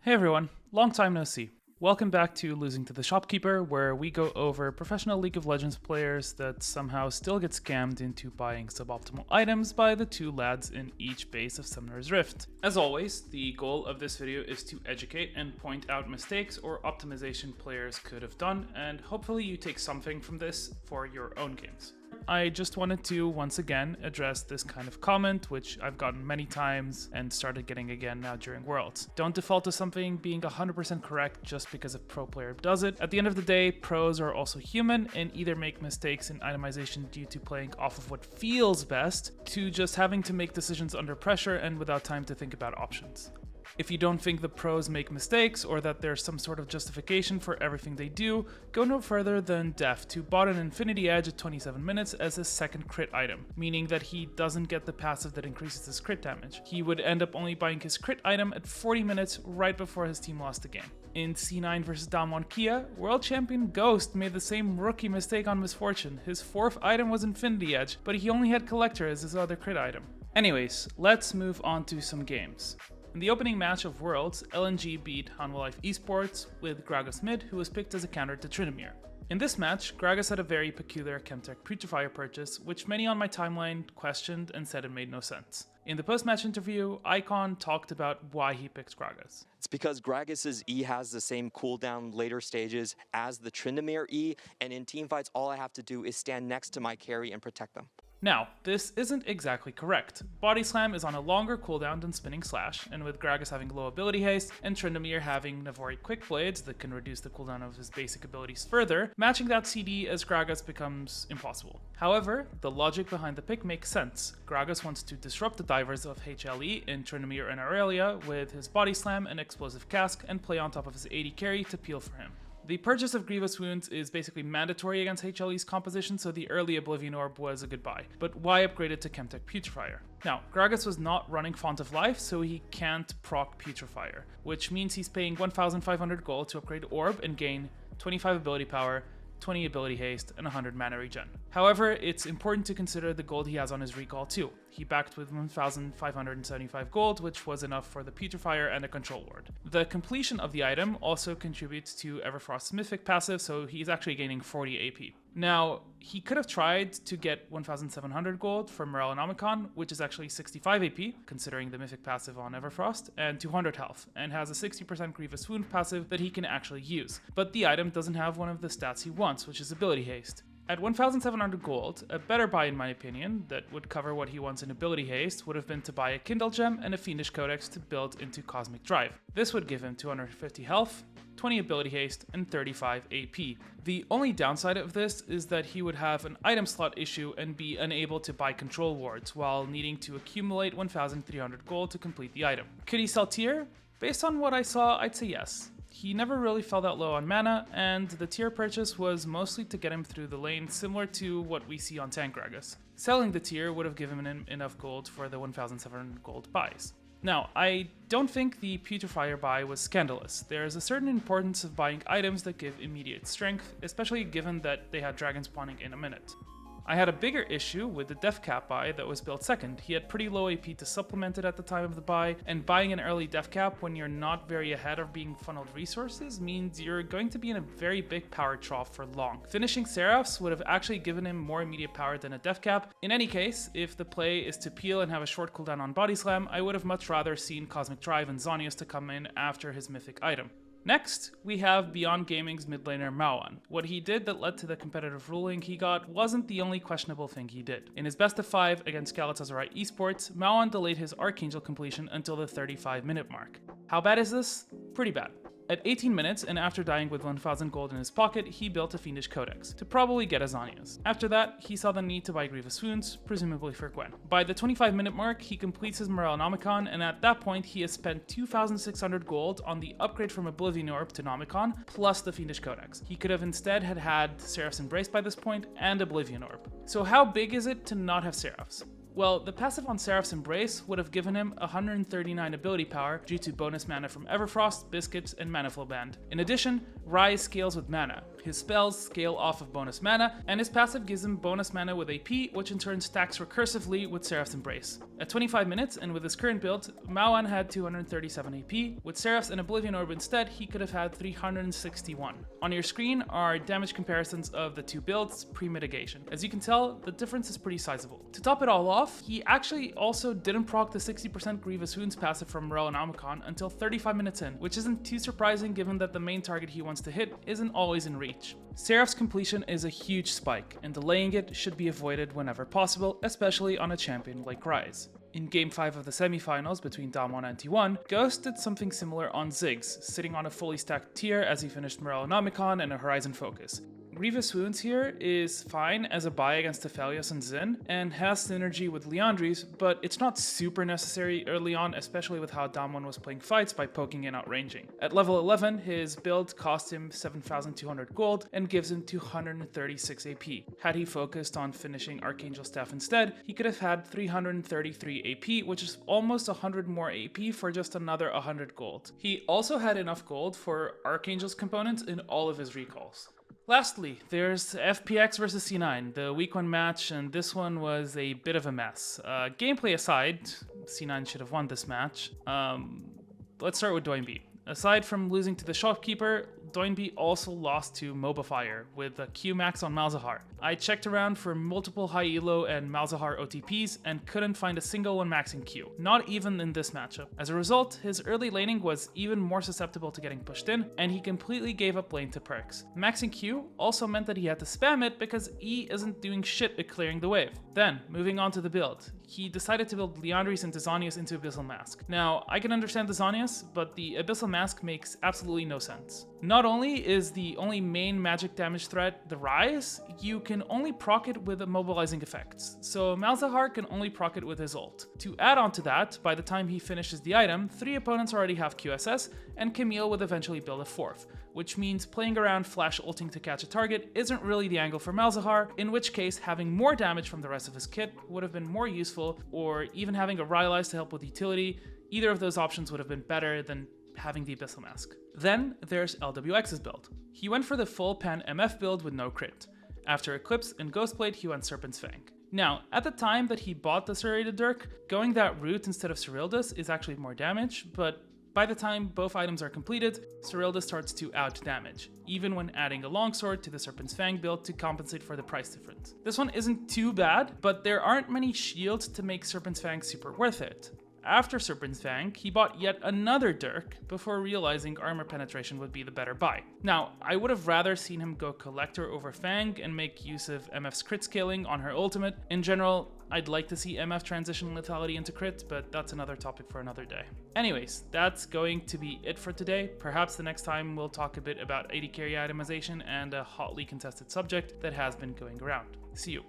Hey everyone, long time no see. Welcome back to Losing to the Shopkeeper, where we go over professional League of Legends players that somehow still get scammed into buying suboptimal items by the two lads in each base of Summoner's Rift. As always, the goal of this video is to educate and point out mistakes or optimization players could have done, and hopefully you take something from this for your own games. I just wanted to once again address this kind of comment, which I've gotten many times and started getting again now during Worlds. Don't default to something being 100% correct just because a pro player does it. At the end of the day, pros are also human and either make mistakes in itemization due to playing off of what feels best, to just having to make decisions under pressure and without time to think about options. If you don't think the pros make mistakes or that there's some sort of justification for everything they do, go no further than Deft, who bought an Infinity Edge at 27 minutes as his second crit item, meaning that he doesn't get the passive that increases his crit damage. He would end up only buying his crit item at 40 minutes right before his team lost the game. In C9 vs Damwon Kia, world champion Ghost made the same rookie mistake on Misfortune. His fourth item was Infinity Edge, but he only had Collector as his other crit item. Anyways, let's move on to some games. In the opening match of Worlds, LNG beat Hanwha Esports with Gragas mid, who was picked as a counter to Tryndamere. In this match, Gragas had a very peculiar Chemtech Putrifier purchase, which many on my timeline questioned and said it made no sense. In the post-match interview, Icon talked about why he picked Gragas. It's because Gragas' E has the same cooldown later stages as the Tryndamere E, and in teamfights all I have to do is stand next to my carry and protect them. Now, this isn't exactly correct. Body Slam is on a longer cooldown than Spinning Slash, and with Gragas having low ability haste and Tryndamere having Navori Quick Blades that can reduce the cooldown of his basic abilities further, matching that CD as Gragas becomes impossible. However, the logic behind the pick makes sense. Gragas wants to disrupt the divers of HLE in Tryndamere and Aurelia with his Body Slam and Explosive Cask and play on top of his 80 carry to peel for him. The purchase of Grievous Wounds is basically mandatory against HLE's composition, so the early Oblivion Orb was a good buy. But why upgrade it to Chemtech Putrifier? Now, Gragas was not running Font of Life, so he can't proc Putrifier, which means he's paying 1,500 gold to upgrade Orb and gain 25 ability power, 20 ability haste, and 100 mana regen. However, it's important to consider the gold he has on his recall too. He backed with 1,575 gold, which was enough for the Putrifier and a control ward. The completion of the item also contributes to Everfrost's Mythic passive, so he's actually gaining 40 AP. Now, he could have tried to get 1,700 gold from Morellonomicon, which is actually 65 AP, considering the Mythic passive on Everfrost, and 200 health, and has a 60% Grievous Wound passive that he can actually use. But the item doesn't have one of the stats he wants, which is Ability Haste. At 1,700 gold, a better buy in my opinion, that would cover what he wants in Ability Haste, would have been to buy a Kindle Gem and a Fiendish Codex to build into Cosmic Drive. This would give him 250 health, 20 Ability Haste, and 35 AP. The only downside of this is that he would have an item slot issue and be unable to buy control wards, while needing to accumulate 1,300 gold to complete the item. Could he sell tier? Based on what I saw, I'd say yes. He never really fell that low on mana, and the tier purchase was mostly to get him through the lane, similar to what we see on Tank Gragas. Selling the tier would have given him enough gold for the 1,700 gold buys. Now, I don't think the Putrifier buy was scandalous. There is a certain importance of buying items that give immediate strength, especially given that they had dragon spawning in a minute. I had a bigger issue with the Def Cap buy that was built second. He had pretty low AP to supplement it at the time of the buy, and buying an early Def Cap when you're not very ahead of being funneled resources means you're going to be in a very big power trough for long. Finishing Seraphs would have actually given him more immediate power than a Def Cap. In any case, if the play is to peel and have a short cooldown on Body Slam, I would have much rather seen Cosmic Drive and Zhonya's to come in after his mythic item. Next, we have Beyond Gaming's mid laner Maoan. What he did that led to the competitive ruling he got wasn't the only questionable thing he did. In his best of 5 against Galatasaray Esports, Maoan delayed his Archangel completion until the 35-minute mark. How bad is this? Pretty bad. At 18 minutes, and after dying with 1,000 gold in his pocket, he built a Fiendish Codex, to probably get a Zhonya's. After that, he saw the need to buy Grievous Wounds, presumably for Gwen. By the 25-minute mark, he completes his Morellonomicon, and at that point, he has spent 2,600 gold on the upgrade from Oblivion Orb to Nomicon, plus the Fiendish Codex. He could have instead had Seraph's Embrace by this point, and Oblivion Orb. So how big is it to not have Seraphs? Well, the passive on Seraph's Embrace would have given him 139 ability power due to bonus mana from Everfrost, Biscuits, and Manifold Band. In addition, Ryze scales with mana. His spells scale off of bonus mana, and his passive gives him bonus mana with AP, which in turn stacks recursively with Seraph's Embrace. At 25 minutes, and with his current build, Maoan had 237 AP. With Seraphs and Oblivion Orb instead, he could have had 361. On your screen are damage comparisons of the two builds pre-mitigation. As you can tell, the difference is pretty sizable. To top it all off, he actually also didn't proc the 60% Grievous Wounds passive from Realnomicon until 35 minutes in, which isn't too surprising given that the main target he wants to hit isn't always in reach. Seraph's completion is a huge spike, and delaying it should be avoided whenever possible, especially on a champion like Ryze. In Game 5 of the semifinals between Damwon and T1, Ghost did something similar on Ziggs, sitting on a fully stacked tier as he finished Morellonomicon and a Horizon Focus. Grievous Wounds here is fine as a buy against Aphelios and Xin, and has synergy with Liandry's, but it's not super necessary early on, especially with how Damwon was playing fights by poking and outranging. At level 11, his build cost him 7,200 gold and gives him 236 AP. Had he focused on finishing Archangel Staff instead, he could have had 333 AP, which is almost 100 more AP for just another 100 gold. He also had enough gold for Archangel's components in all of his recalls. Lastly, there's FPX versus C9, the week 1 match, and this one was a bit of a mess. Gameplay aside, C9 should have won this match. Let's start with DoinB. Aside from losing to the Shopkeeper, DoinB also lost to Mobifier with a Q max on Malzahar. I checked around for multiple high elo and Malzahar OTPs and couldn't find a single one maxing Q, not even in this matchup. As a result, his early laning was even more susceptible to getting pushed in, and he completely gave up lane to Perks. Maxing Q also meant that he had to spam it because E isn't doing shit at clearing the wave. Then, moving on to the build, he decided to build Liandry's and Dizanius into Abyssal Mask. Now, I can understand Dizanius, but the Abyssal Mask makes absolutely no sense. Not only is the only main magic damage threat the Ryze, you can only proc it with immobilizing effects, so Malzahar can only proc it with his ult. To add on to that, by the time he finishes the item, 3 opponents already have QSS, and Camille would eventually build a 4th, which means playing around flash ulting to catch a target isn't really the angle for Malzahar, in which case having more damage from the rest of his kit would have been more useful, or even having a Ryze to help with utility. Either of those options would have been better than having the Abyssal Mask. Then there's LWX's build. He went for the full pan MF build with no crit. After Eclipse and Ghostblade, he went Serpent's Fang. Now, at the time that he bought the Serrated Dirk, going that route instead of Serildus is actually more damage, but by the time both items are completed, Serildus starts to out-damage, even when adding a longsword to the Serpent's Fang build to compensate for the price difference. This one isn't too bad, but there aren't many shields to make Serpent's Fang super worth it. After Serpent's Fang, he bought yet another Dirk before realizing armor penetration would be the better buy. Now, I would have rather seen him go Collector over Fang and make use of MF's crit scaling on her ultimate. In general, I'd like to see MF transition lethality into crit, but that's another topic for another day. Anyways, that's going to be it for today. Perhaps the next time we'll talk a bit about AD carry itemization and a hotly contested subject that has been going around. See you.